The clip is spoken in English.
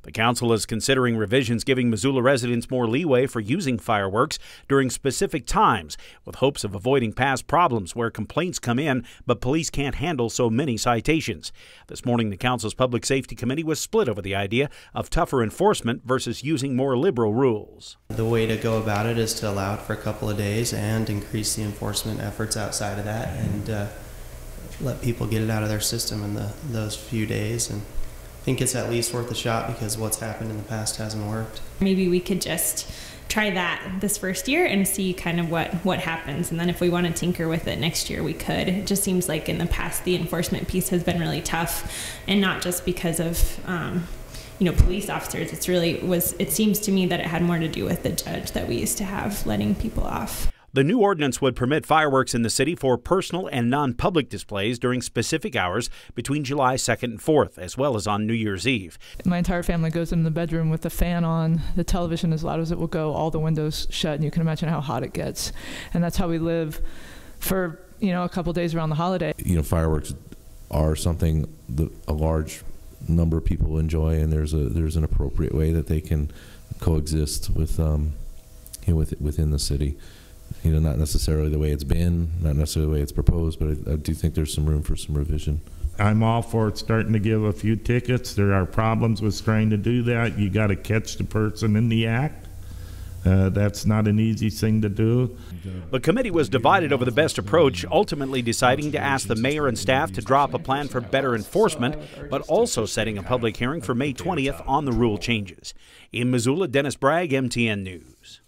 The council is considering revisions giving Missoula residents more leeway for using fireworks during specific times, with hopes of avoiding past problems where complaints come in but police can't handle so many citations. This morning, the council's Public Safety Committee was split over the idea of tougher enforcement versus using more liberal rules. The way to go about it is to allow it for a couple of days and increase the enforcement efforts outside of that, and let people get it out of their system in those few days. And I think it's at least worth a shot because what's happened in the past hasn't worked. Maybe we could just try that this first year and see kind of what happens, and then if we want to tinker with it next year we could. It just seems like in the past the enforcement piece has been really tough, and not just because of police officers. It seems to me that it had more to do with the judge that we used to have letting people off. The new ordinance would permit fireworks in the city for personal and non-public displays during specific hours between July 2nd and 4th, as well as on New Year's Eve. My entire family goes into the bedroom with the fan on, the television as loud as it will go, all the windows shut, and you can imagine how hot it gets. And that's how we live for, a couple days around the holiday. Fireworks are something that a large number of people enjoy, and there's an appropriate way that they can coexist with within the city. Not necessarily the way it's been, not necessarily the way it's proposed, but I do think there's some room for some revision. I'm all for it starting to give a few tickets. There are problems with trying to do that. You got to catch the person in the act. That's not an easy thing to do. The committee was divided over the best approach, ultimately deciding to ask the mayor and staff to drop a plan for better enforcement, but also setting a public hearing for May 20th on the rule changes. In Missoula, Dennis Bragg, MTN News.